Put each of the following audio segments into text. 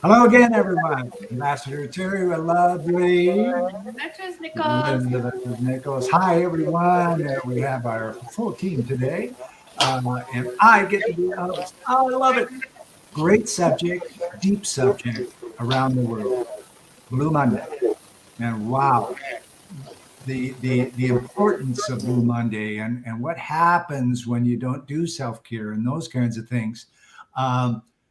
Hello again, everyone. Ambassador Terry, a lovely Veterans Nichols. Linda Nichols. Hi, everyone. We have our full team today, and I get to be the host. Oh, I love it. Great subject, deep subject around the world. Blue Monday, and wow, the importance of Blue Monday and what happens when you don't do self care and those kinds of things.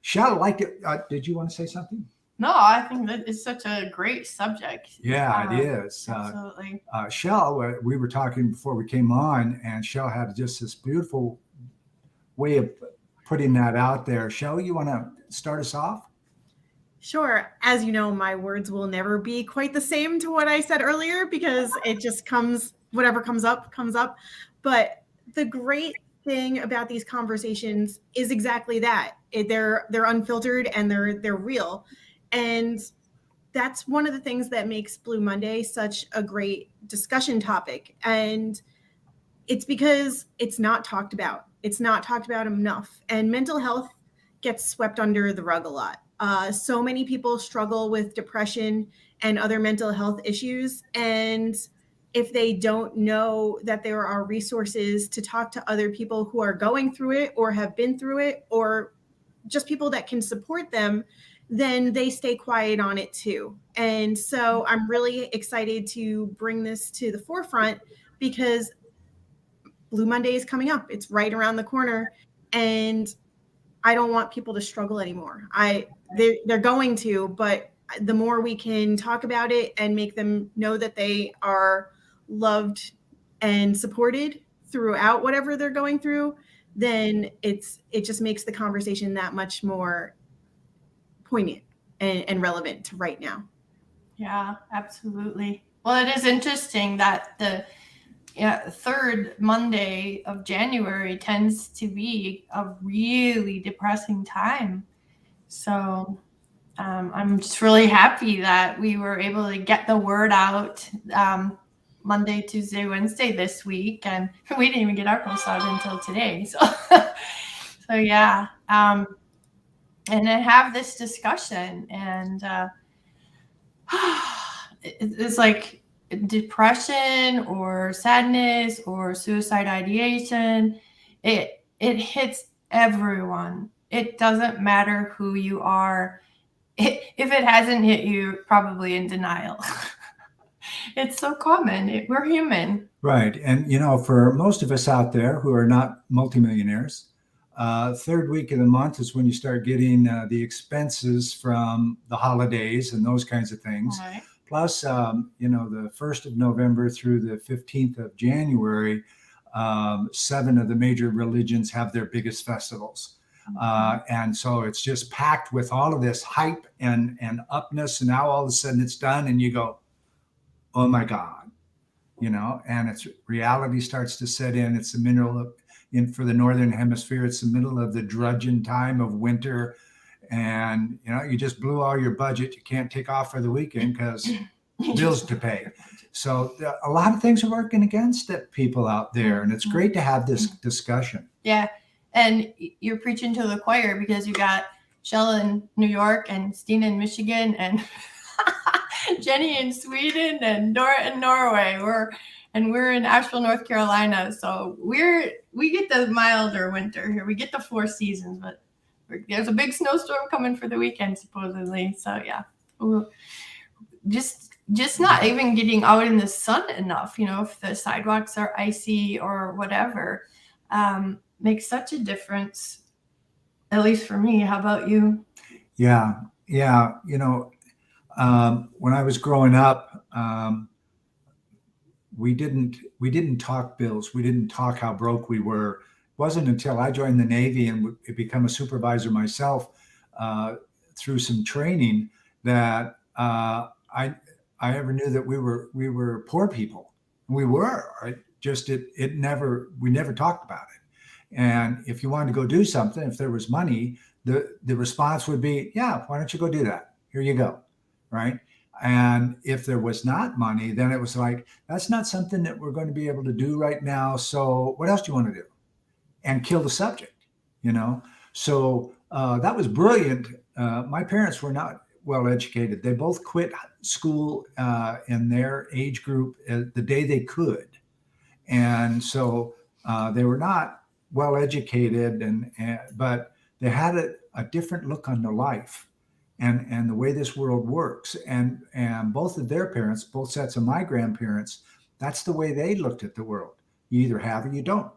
Shall like it. Did you want to say something? No, I think that it's such a great subject. Yeah, it is. Absolutely. Shell, we were talking before we came on, and Shell had just this beautiful way of putting that out there. Shell, you want to start us off? Sure. As you know, my words will never be quite the same to what I said earlier because it just comes, whatever comes up, comes up. But the great thing about these conversations is exactly that. They're unfiltered and they're real. And that's one of the things that makes Blue Monday such a great discussion topic. And it's because it's not talked about. It's not talked about enough. And mental health gets swept under the rug a lot. So many people struggle with depression and other mental health issues. And if they don't know that there are resources to talk to other people who are going through it or have been through it, or just people that can support them, then they stay quiet on it too. And so I'm really excited to bring this to the forefront because Blue Monday is coming up. It's right around the corner. And I don't want people to struggle anymore. They're going to, but the more we can talk about it and make them know that they are loved and supported throughout whatever they're going through, then it just makes the conversation that much more poignant and relevant to right now. Yeah, absolutely. Well, it is interesting that the third Monday of January tends to be a really depressing time. So I'm just really happy that we were able to get the word out Monday, Tuesday, Wednesday this week, and we didn't even get our post out until today. So, so yeah, and then have this discussion, and it's like depression or sadness or suicide ideation. It hits everyone. It doesn't matter who you are. If it hasn't hit you, probably in denial. It's so common. We're human. Right. And, for most of us out there who are not multimillionaires, third week of the month is when you start getting the expenses from the holidays and those kinds of things. Right. Plus, the 1st of November through the 15th of January, 7 of the major religions have their biggest festivals. And so it's just packed with all of this hype and upness. And now all of a sudden it's done and you go, oh my God, and it's reality starts to set in. It's the middle of, for the Northern Hemisphere, it's the middle of the drudging time of winter. And, you just blew all your budget. You can't take off for the weekend because bills to pay. So a lot of things are working against it, people out there. And it's great to have this discussion. Yeah. And you're preaching to the choir because you got Shell in New York and Stina in Michigan and Jenny in Sweden and Dora in Norway. We're in Asheville, North Carolina. So we get the milder winter here. We get the 4 seasons, but there's a big snowstorm coming for the weekend supposedly. So yeah, just not even getting out in the sun enough. If the sidewalks are icy or whatever, makes such a difference. At least for me. How about you? Yeah. When I was growing up, we didn't talk bills. We didn't talk how broke we were. It wasn't until I joined the Navy and become a supervisor myself through some training that I ever knew that we were poor people. We were. Right? Just we never talked about it. And if you wanted to go do something, if there was money, the response would be, yeah, why don't you go do that? Here you go. Right. And if there was not money, then it was like, that's not something that we're going to be able to do right now. So what else do you want to do? And kill the subject, So that was brilliant. My parents were not well educated. They both quit school in their age group the day they could. And so they were not well educated, but they had a different look on their life and the way this world works. And both of their parents, both sets of my grandparents, that's the way they looked at the world. You either have or you don't.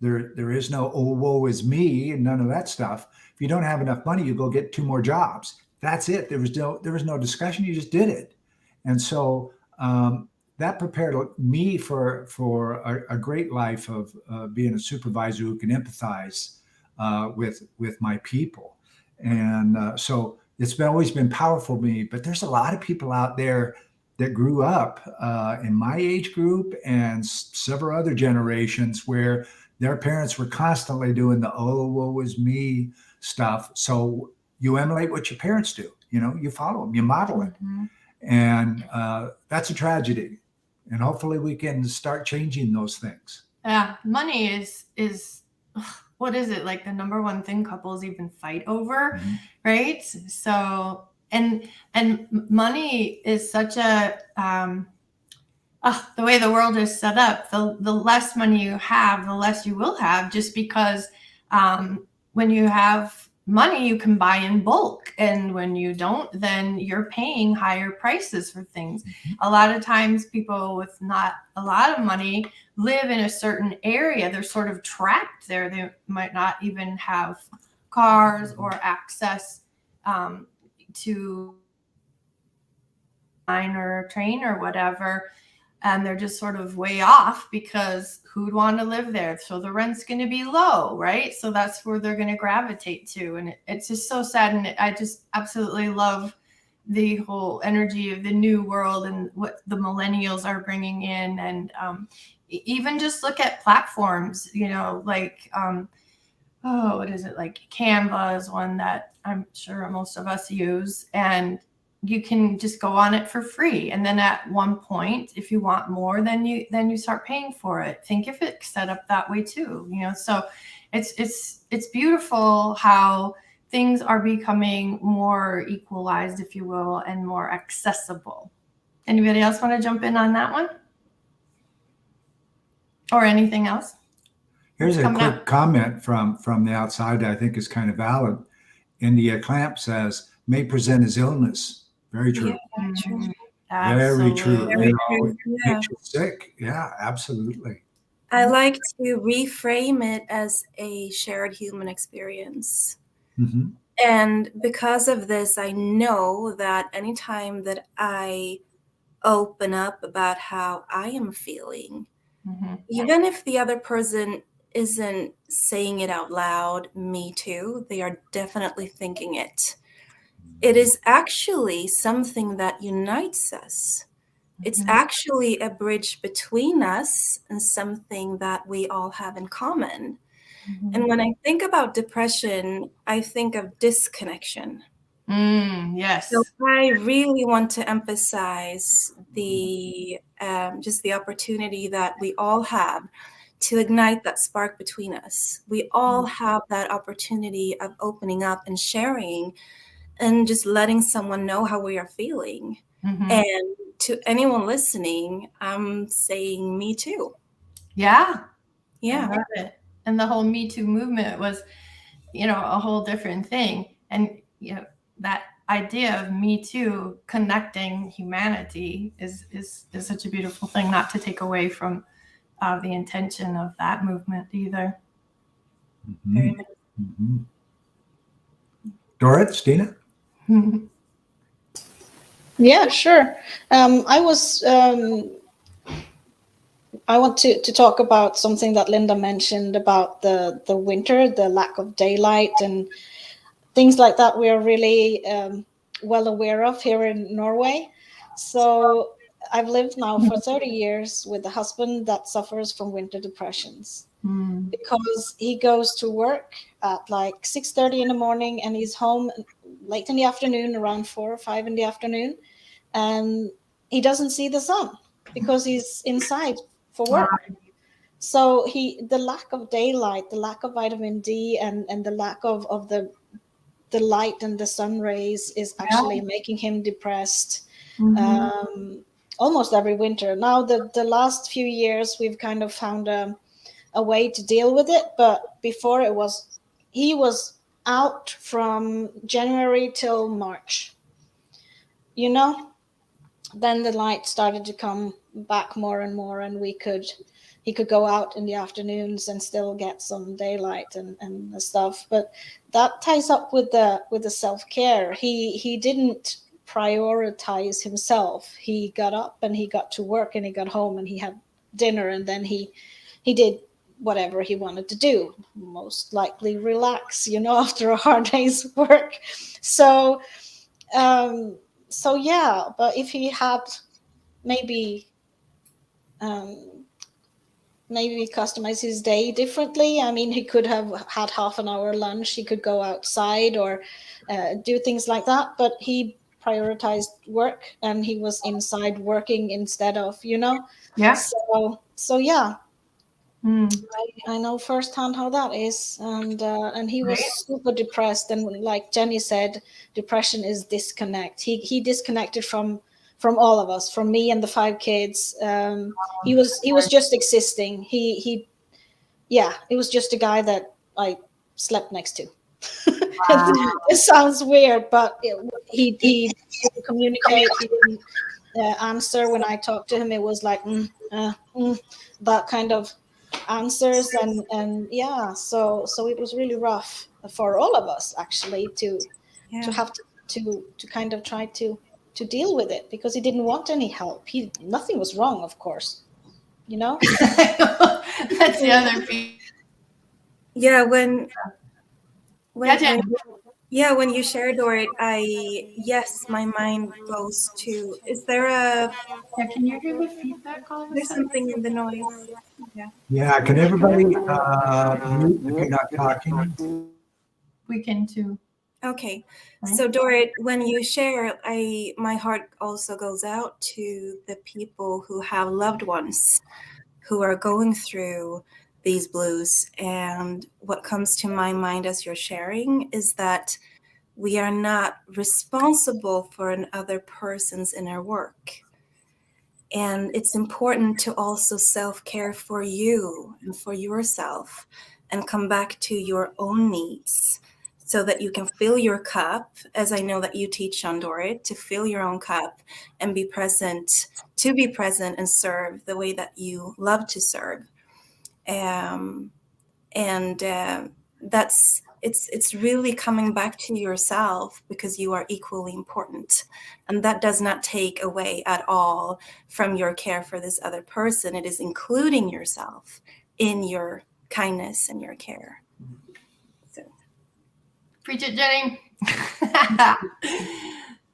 There is no, oh, woe is me, and none of that stuff. If you don't have enough money, you go get 2 more jobs. That's it. There was no discussion. You just did it. And so that prepared me for a great life of being a supervisor who can empathize with my people. And so it's always been powerful to me. But there's a lot of people out there that grew up in my age group and several other generations where their parents were constantly doing the, oh, woe is me stuff. So you emulate what your parents do. You follow them, you model it. Mhm. And that's a tragedy. And hopefully we can start changing those things. Yeah, money is what is it, like the number one thing couples even fight over, Mhm. right? So and money is such a the way the world is set up, the less money you have, the less you will have, just because when you have money, you can buy in bulk. And when you don't, then you're paying higher prices for things. Mhm. A lot of times people with not a lot of money live in a certain area. They're sort of trapped there. They might not even have cars or access to line or a train or whatever. And they're just sort of way off because who'd want to live there? So the rent's going to be low, right? So that's where they're going to gravitate to. And it's just so sad. And I just absolutely love the whole energy of the new world and what the millennials are bringing in. And even just look at platforms, like, what is it? Like Canva is one that I'm sure most of us use. And you can just go on it for free. And then at one point, if you want more, then you start paying for it. Think if it's set up that way too, so it's beautiful how things are becoming more equalized, if you will, and more accessible. Anybody else want to jump in on that one? Or anything else? Here's a Coming quick up. comment from the outside that I think is kind of valid. India Clamp says, may present as illness. Very true. Very true. Very true. Very true. Yeah. Makes you sick. Yeah, absolutely. I like to reframe it as a shared human experience. Mhm. And because of this, I know that anytime that I open up about how I am feeling, Mhm. even if the other person isn't saying it out loud, me too, they are definitely thinking it. It is actually something that unites us. It's Mhm. actually a bridge between us and something that we all have in common. Mhm. And when I think about depression, I think of disconnection. Yes. So I really want to emphasize just the opportunity that we all have to ignite that spark between us. We all have that opportunity of opening up and sharing and just letting someone know how we are feeling. Mhm. And to anyone listening, I'm saying me too. Yeah. I Yeah. love it. And the whole Me Too movement was, a whole different thing. And, that idea of Me Too connecting humanity is such a beautiful thing, not to take away from the intention of that movement either. Very Mhm. much. Mhm. Dorit, Stina? Yeah, sure. I want to talk about something that Linda mentioned about the winter, the lack of daylight and things like that. We are really well aware of here in Norway. So I've lived now for 30 years with a husband that suffers from winter depressions because he goes to work at like 6:30 in the morning and he's home late in the afternoon, around 4 or 5 in the afternoon, and he doesn't see the sun because he's inside for work. So the lack of daylight, the lack of vitamin D, and the lack of the the light and the sun rays is actually making him depressed. Almost every winter. Now the last few years we've kind of found a way to deal with it, but before he was out from January till March. Then the light started to come back more and more, and he could go out in the afternoons and still get some daylight and stuff. But that ties up with the self-care. He didn't prioritize himself. He got up and he got to work and he got home and he had dinner, and then he did whatever he wanted to do, most likely relax, after a hard day's work. So yeah, but if he had maybe customize his day differently, I mean, he could have had half an hour lunch, he could go outside or do things like that, but he prioritized work and he was inside working instead of, Yeah. So yeah. I know firsthand how that is, and he was super depressed. And like Jenny said, depression is disconnect. He disconnected from all of us, from me and the 5 kids. He was just existing. He was just a guy that I slept next to. It sounds weird, but he didn't communicate. He didn't answer when I talked to him. It was like that kind of answers, and yeah, so it was really rough for all of us actually to have to kind of try to deal with it, because he didn't want any help. Nothing was wrong, of course, That's the other piece. Yeah, when Jen. when you share, Dorit, my mind goes to, is there Can you hear the feedback all of a there's sudden? something in the noise? Yeah, can everybody mute if you're not talking? We can too. Okay, Right. so Dorit, when you share, my heart also goes out to the people who have loved ones who are going through these blues. And what comes to my mind as you're sharing is that we are not responsible for another person's inner work. And it's important to also self-care for you and for yourself, and come back to your own needs, so that you can fill your cup, as I know that you teach on, Dorit, to fill your own cup and be present and serve the way that you love to serve. It's really coming back to yourself, because you are equally important. And that does not take away at all from your care for this other person. It is including yourself in your kindness and your care. Preach it, Jenny.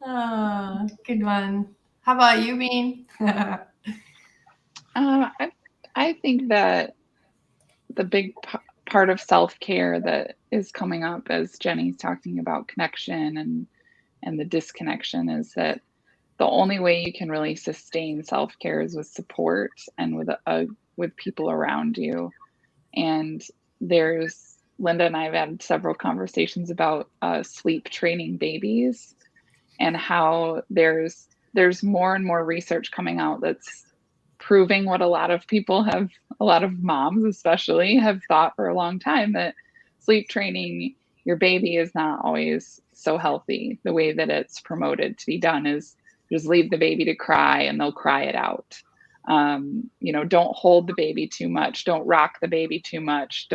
Oh, good one. How about you, Bean? I think that the big part of self-care that is coming up as Jenny's talking about connection and the disconnection is that the only way you can really sustain self-care is with support and with people around you. And Linda and I have had several conversations about sleep training babies, and how there's more and more research coming out that's proving what a lot of moms especially have thought for a long time, that sleep training your baby is not always so healthy. The way that it's promoted to be done is just leave the baby to cry and they'll cry it out. Don't hold the baby too much. Don't rock the baby too much.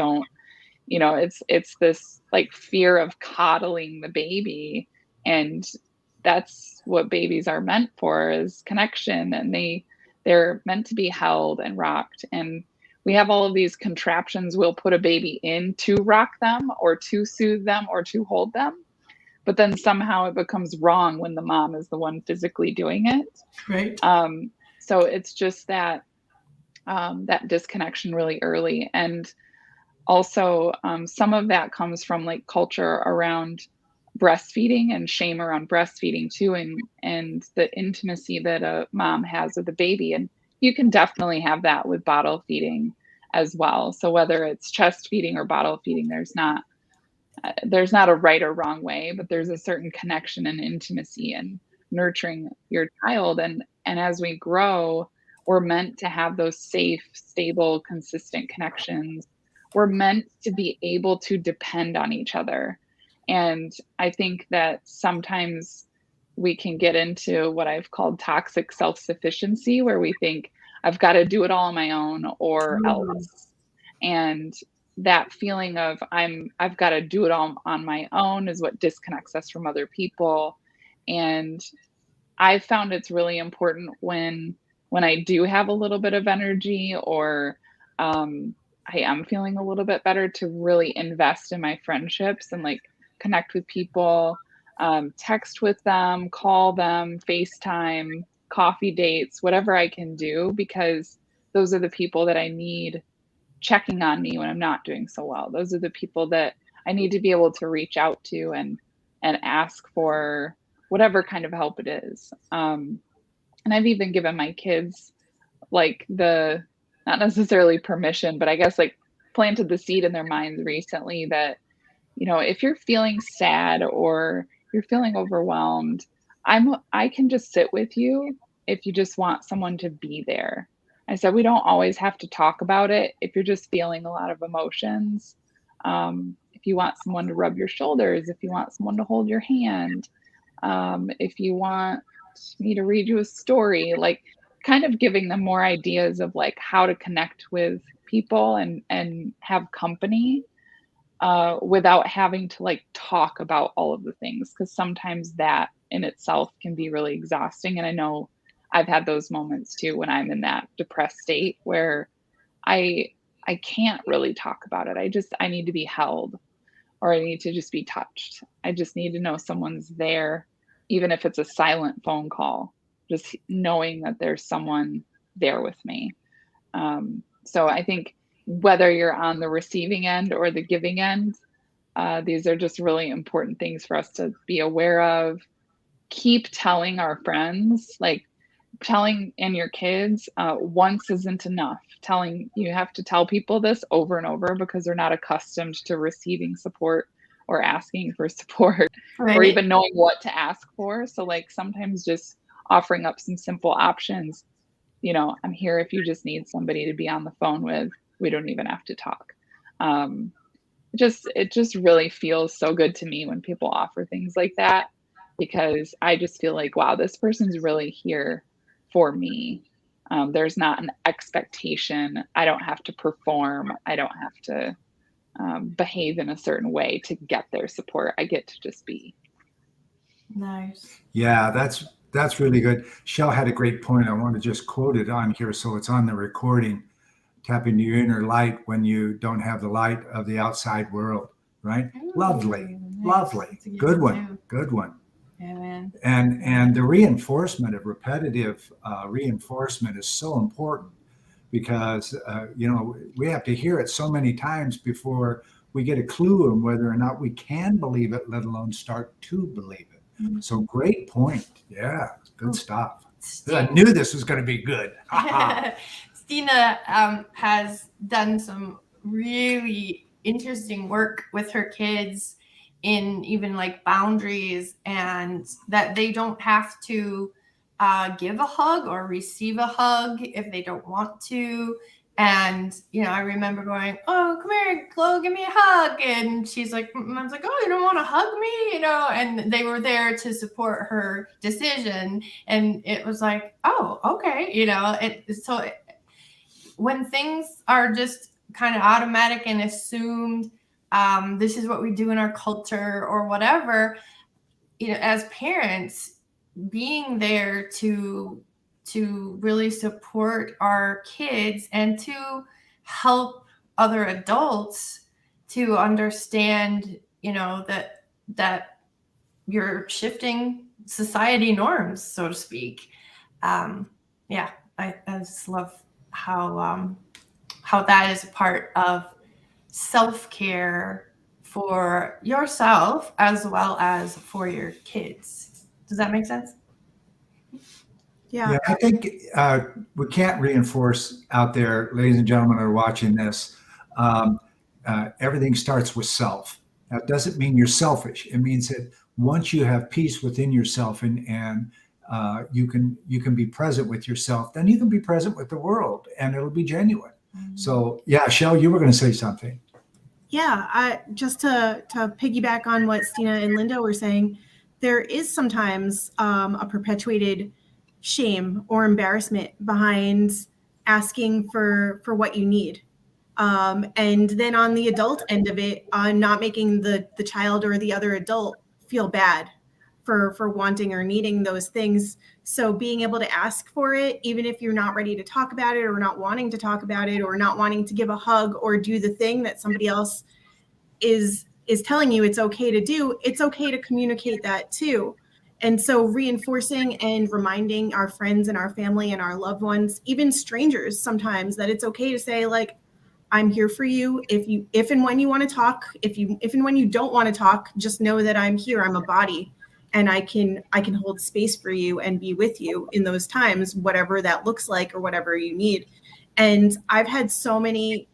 It's this like fear of coddling the baby, and that's what babies are meant for, is connection, and they're meant to be held and rocked. And we have all of these contraptions we'll put a baby in to rock them or to soothe them or to hold them, but then somehow it becomes wrong when the mom is the one physically doing it. Right. So it's just that disconnection really early. And also some of that comes from like culture around breastfeeding and shame around breastfeeding too, and the intimacy that a mom has with the baby. And you can definitely have that with bottle feeding as well. So whether it's chest feeding or bottle feeding, there's not there's not a right or wrong way, but there's a certain connection and intimacy and nurturing your child. And as we grow, we're meant to have those safe, stable, consistent connections. We're meant to be able to depend on each other. And I think that sometimes we can get into what I've called toxic self-sufficiency, where we think I've got to do it all on my own or else. And that feeling of I've got to do it all on my own is what disconnects us from other people. And I found it's really important when I do have a little bit of energy or I am feeling a little bit better to really invest in my friendships and like connect with people, text with them, call them, FaceTime, coffee dates, whatever I can do, because those are the people that I need checking on me when I'm not doing so well. Those are the people that I need to be able to reach out to and ask for whatever kind of help it is. And I've even given my kids like the, not necessarily permission, but I guess like planted the seed in their minds recently that, you know, if you're feeling sad or you're feeling overwhelmed, I can just sit with you if you just want someone to be there. I said, we don't always have to talk about it. If you're just feeling a lot of emotions, if you want someone to rub your shoulders, if you want someone to hold your hand, if you want me to read you a story, like kind of giving them more ideas of like how to connect with people and have company without having to like talk about all of the things. Because sometimes that in itself can be really exhausting. And I know I've had those moments too when I'm in that depressed state where I can't really talk about it. I need to be held, or I need to just be touched. I just need to know someone's there, even if it's a silent phone call, just knowing that there's someone there with me. So I think whether you're on the receiving end or the giving end, these are just really important things for us to be aware of. Keep telling our friends, like telling and your kids once isn't enough. You have to tell people this over and over because they're not accustomed to receiving support or asking for support or even knowing what to ask for. So like sometimes just offering up some simple options, you know, I'm here if you just need somebody to be on the phone with. We don't even have to talk. It just really feels so good to me when people offer things like that, because I just feel like, wow, this person's really here for me. There's not an expectation. I don't have to perform. I don't have to behave in a certain way to get their support. I get to just be. Nice. Yeah, that's really good. Shell had a great point. I want to just quote it on here so it's on the recording. Tap into your inner light when you don't have the light of the outside world, right? Lovely, Nice. lovely. Good one, good one. Yeah, man. And the reinforcement of repetitive reinforcement is so important because, you know, we have to hear it so many times before we get a clue on whether or not we can believe it, let alone start to believe it. Mhm. So great point. Yeah, good stuff. I Stina, knew this was going to be good. Stina has done some really interesting work with her kids in even like boundaries, and that they don't have to give a hug or receive a hug if they don't want to. And, you know, I remember going, oh, come here, Chloe, give me a hug. And she's like, I was like, oh, you don't want to hug me, you know? And they were there to support her decision. And it was like, oh, okay, you know, when things are just kind of automatic and assumed, this is what we do in our culture or whatever, you know, as parents, being there to really support our kids and to help other adults to understand, you know, that you're shifting society norms, so to speak. Yeah, I just love how that is a part of self-care for yourself as well as for your kids. Does that make sense? Yeah. I think we can't reinforce out there, ladies and gentlemen who are watching this, everything starts with self. That doesn't mean you're selfish. It means that once you have peace within yourself and you can be present with yourself, then you can be present with the world, and it'll be genuine. So yeah, Shell, you were going to say something. Yeah, just to piggyback on what Stina and Linda were saying, there is sometimes a perpetuated shame or embarrassment behind asking for what you need. And then on the adult end of it, not making the child or the other adult feel bad for wanting or needing those things. So being able to ask for it, even if you're not ready to talk about it or not wanting to talk about it or not wanting to give a hug or do the thing that somebody else is telling you it's okay to do, it's okay to communicate that too. And so reinforcing and reminding our friends and our family and our loved ones, even strangers sometimes, that it's okay to say, like, I'm here for you. If and when you want to talk, if and when you don't want to talk, just know that I'm here. I'm a body, and I can hold space for you and be with you in those times, whatever that looks like or whatever you need. And I've had so many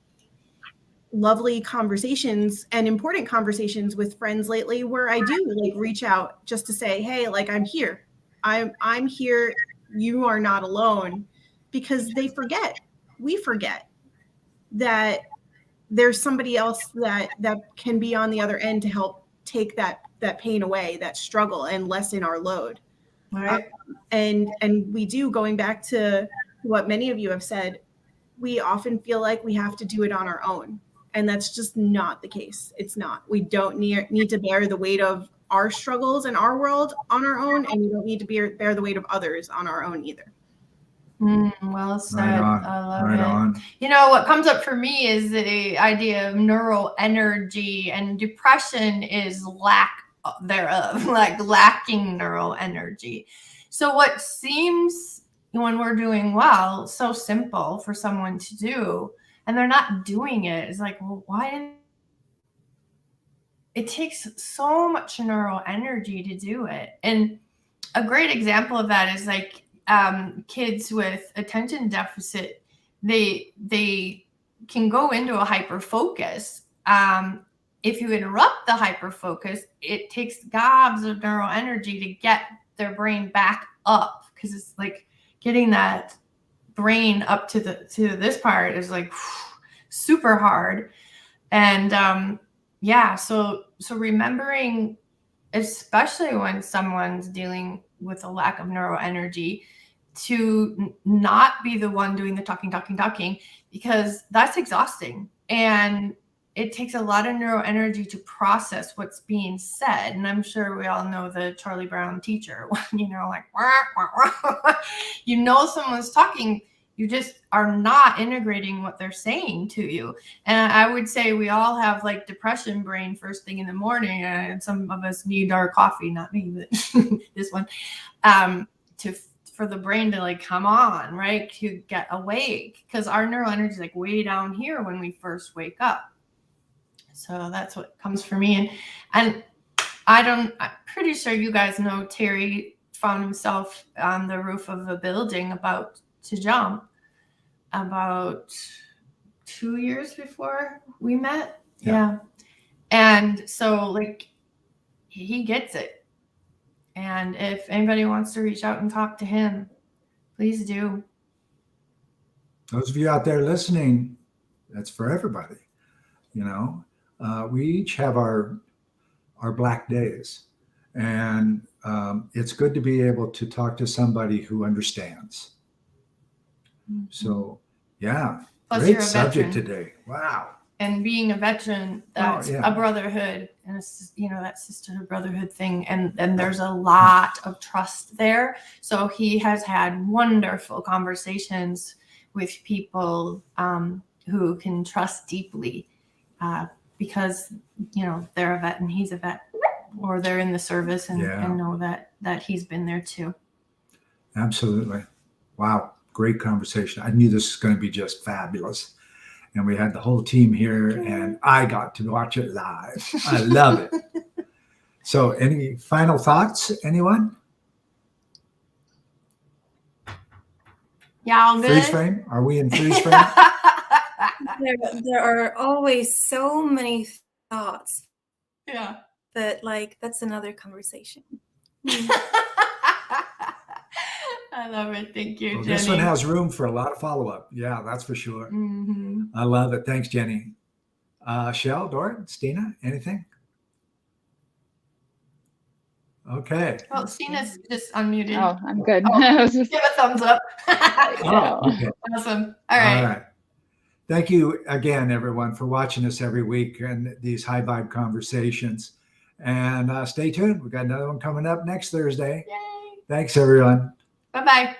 lovely conversations and important conversations with friends lately where I do like reach out just to say, hey, like, I'm here. I'm here. You are not alone, because they forget. We forget that there's somebody else that can be on the other end to help take that pain away, that struggle, and lessen our load. Right. And we do, going back to what many of you have said, we often feel like we have to do it on our own. And that's just not the case. It's not. We don't need to bear the weight of our struggles in our world on our own, and we don't need to bear the weight of others on our own either. Well said. Right on. I love Right it. on. You know, what comes up for me is the idea of neural energy, and depression is lack thereof, like lacking neural energy. So what seems, when we're doing well, so simple for someone to do, and they're not doing it, is like, well, why didn't it takes so much neural energy to do it? And a great example of that is like kids with attention deficit, they can go into a hyper focus. If you interrupt the hyper focus, it takes gobs of neural energy to get their brain back up, because it's like getting that brain up to this part is like super hard. And yeah, so remembering, especially when someone's dealing with a lack of neural energy, to not be the one doing the talking, because that's exhausting. And it takes a lot of neural energy to process what's being said. And I'm sure we all know the Charlie Brown teacher, you know, like, you know, someone's talking, you just are not integrating what they're saying to you. And I would say we all have like depression brain first thing in the morning, and some of us need our coffee, not me, but this one, for the brain to like come on, right, to get awake, because our neural energy is like way down here when we first wake up. So that's what comes for me. And I'm pretty sure you guys know Terry found himself on the roof of a building about to jump about 2 years before we met. Yeah. And so like he gets it. And if anybody wants to reach out and talk to him, please do. Those of you out there listening, that's for everybody. You know, we each have our black days, and it's good to be able to talk to somebody who understands. Mm-hmm. So, yeah, plus great subject today. Wow. And being a veteran, that's a brotherhood, and it's, you know, that sisterhood brotherhood thing, and there's a lot of trust there. So he has had wonderful conversations with people who can trust deeply, because, you know, they're a vet and he's a vet, or they're in the service and know that he's been there too. Absolutely. Wow. Great conversation. I knew this was going to be just fabulous. And we had the whole team here, and I got to watch it live. I love it. So any final thoughts, anyone? Yeah, all good. Freeze frame? Are we in freeze frame? There are always so many thoughts Yeah. But like, that's another conversation. I love it. Thank you, Well, Jenny. this one has room for a lot of follow-up. Yeah, that's for sure. Mhm. I love it. Thanks, Jenny. Shell, Dorit, Stina, anything? Okay. Well, Stina's just unmuted. Oh, I'm good. Oh. I was just, Give a thumbs up. Oh, okay. Awesome. All right. Thank you again, everyone, for watching us every week and these high vibe conversations. And stay tuned. We've got another one coming up next Thursday. Yay. Thanks, everyone. Bye-bye.